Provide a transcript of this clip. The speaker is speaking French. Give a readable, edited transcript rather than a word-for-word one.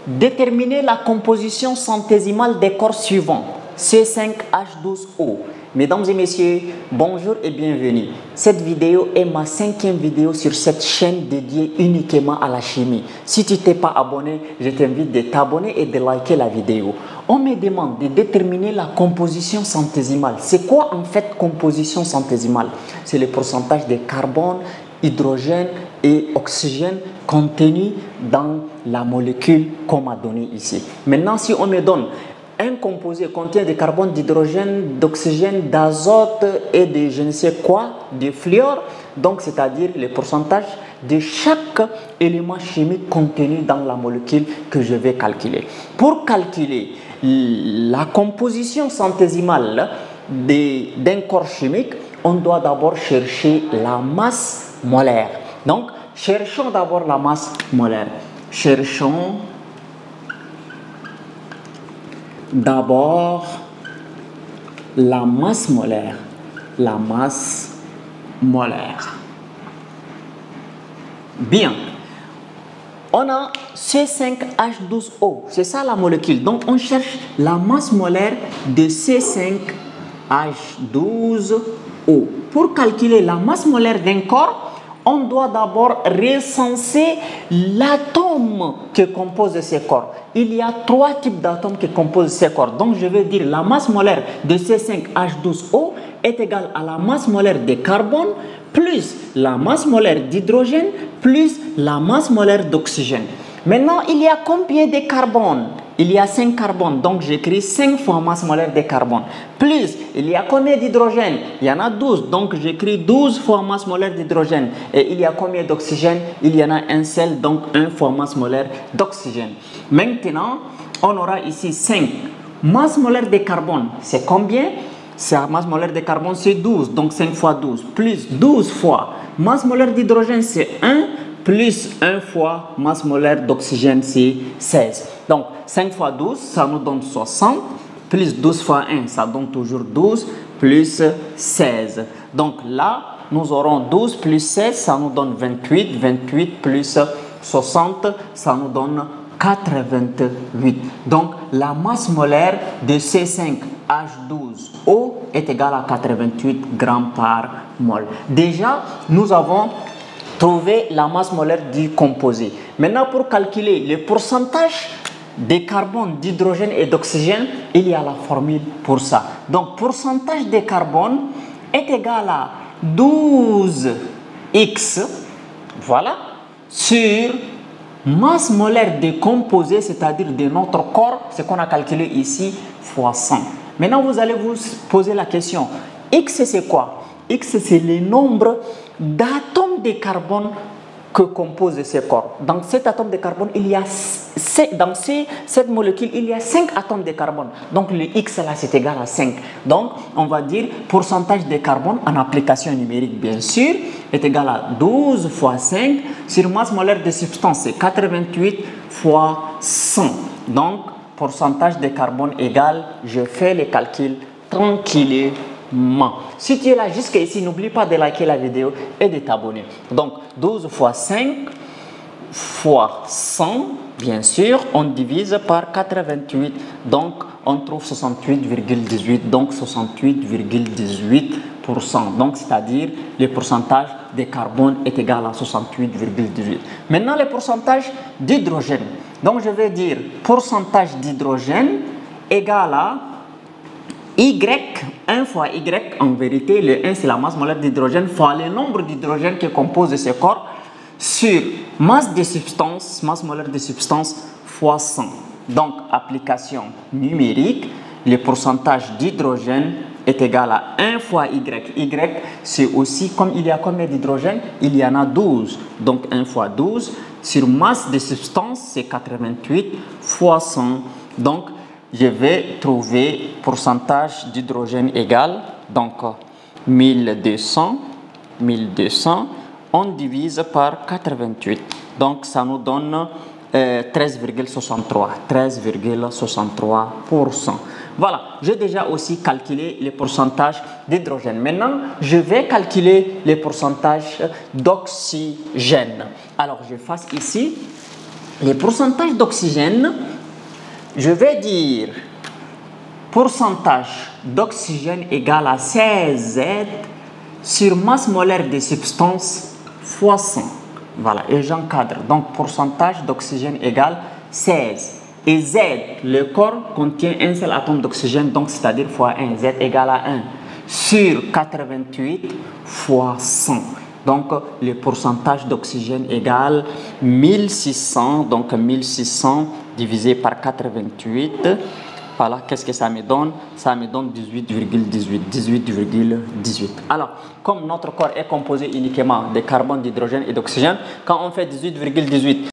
Déterminer la composition centésimale des corps suivants, C5H12O. Mesdames et messieurs, bonjour et bienvenue. Cette vidéo est ma 5e vidéo sur cette chaîne dédiée uniquement à la chimie. Si tu t'es pas abonné, je t'invite de t'abonner et de liker la vidéo. On me demande de déterminer la composition centésimale. C'est quoi en fait composition centésimale? C'est le pourcentage de carbone, hydrogène et oxygène contenus dans la molécule qu'on m'a donné ici. Maintenant, si on me donne un composé contient de carbone, d'hydrogène, d'oxygène, d'azote et de je ne sais quoi, de fluor, donc c'est-à-dire le pourcentage de chaque élément chimique contenu dans la molécule que je vais calculer. Pour calculer la composition centésimale d'un corps chimique, on doit d'abord chercher la masse molaire. Donc, cherchons d'abord la masse molaire. Cherchons d'abord la masse molaire. La masse molaire. Bien. On a C5H12O. C'est ça la molécule. Donc, on cherche la masse molaire de C5H12O. Pour calculer la masse molaire d'un corps, on doit d'abord recenser l'atome qui compose ces corps. Il y a 3 types d'atomes qui composent ces corps. Donc, je vais dire la masse molaire de C5H12O est égale à la masse molaire de carbone plus la masse molaire d'hydrogène plus la masse molaire d'oxygène. Maintenant, il y a combien de carbone? Il y a 5 carbones, donc j'écris 5 fois masse molaire de carbone. Plus, il y a combien d'hydrogène? Il y en a 12, donc j'écris 12 fois masse molaire d'hydrogène. Et il y a combien d'oxygène? Il y en a un seul, donc 1 fois masse molaire d'oxygène. Maintenant, on aura ici 5. Masse molaire de carbone, c'est combien? La masse molaire de carbone, c'est 12, donc 5 fois 12. Plus 12 fois masse molaire d'hydrogène, c'est 1. Plus 1 fois masse molaire d'oxygène, c'est 16. Donc, 5 fois 12, ça nous donne 60. Plus 12 fois 1, ça donne toujours 12. Plus 16. Donc là, nous aurons 12 plus 16, ça nous donne 28. 28 plus 60, ça nous donne 88. Donc, la masse molaire de C5H12O est égale à 88 grammes par mol. Déjà, nous avons trouvé la masse molaire du composé. Maintenant, pour calculer le pourcentage de carbone, d'hydrogène et d'oxygène, il y a la formule pour ça. Donc, pourcentage de carbone est égal à 12x, voilà, sur masse molaire de composé, c'est-à-dire de notre corps, ce qu'on a calculé ici, fois 100. Maintenant, vous allez vous poser la question, x c'est quoi? X c'est le nombre d'atomes de carbone que composent ces corps. Dans cet atome de carbone, il y a dans cette molécule, il y a 5 atomes de carbone. Donc le X là, c'est égal à 5. Donc on va dire pourcentage de carbone en application numérique, bien sûr, est égal à 12 fois 5 sur masse molaire de substance, c'est 88 fois 100. Donc pourcentage de carbone égal, je fais les calculs tranquillement. Si tu es là jusqu'ici, n'oublie pas de liker la vidéo et de t'abonner. Donc 12 fois 5 fois 100, bien sûr, on divise par 88. Donc on trouve 68,18. Donc 68,18%. Donc c'est-à-dire le pourcentage de carbone est égal à 68,18. Maintenant le pourcentage d'hydrogène. Donc je vais dire pourcentage d'hydrogène égal à Y, 1 fois Y, en vérité, le 1 c'est la masse molaire d'hydrogène fois le nombre d'hydrogène qui compose ce corps sur masse de substance, masse molaire de substance fois 100. Donc, application numérique, le pourcentage d'hydrogène est égal à 1 fois Y. Y, c'est aussi, comme il y a combien d'hydrogène? Il y en a 12. Donc, 1 fois 12 sur masse de substance, c'est 88 fois 100. Donc, je vais trouver pourcentage d'hydrogène égal, donc 1200, on divise par 88. Donc ça nous donne 13,63%. Voilà, j'ai déjà aussi calculé les pourcentages d'hydrogène. Maintenant, je vais calculer les pourcentages d'oxygène. Alors, je fasse ici les pourcentages d'oxygène, je vais dire pourcentage d'oxygène égal à 16Z sur masse molaire des substances fois 100. Voilà, et j'encadre. Donc, pourcentage d'oxygène égale 16. Et Z, le corps contient un seul atome d'oxygène, donc c'est-à-dire fois 1. Z égale à 1 sur 88 fois 100. Donc, le pourcentage d'oxygène égale 1600. Donc, 1600 divisé par 88. Voilà, qu'est-ce que ça me donne? Ça me donne 18,18. Alors, comme notre corps est composé uniquement de carbone, d'hydrogène et d'oxygène, quand on fait 18,18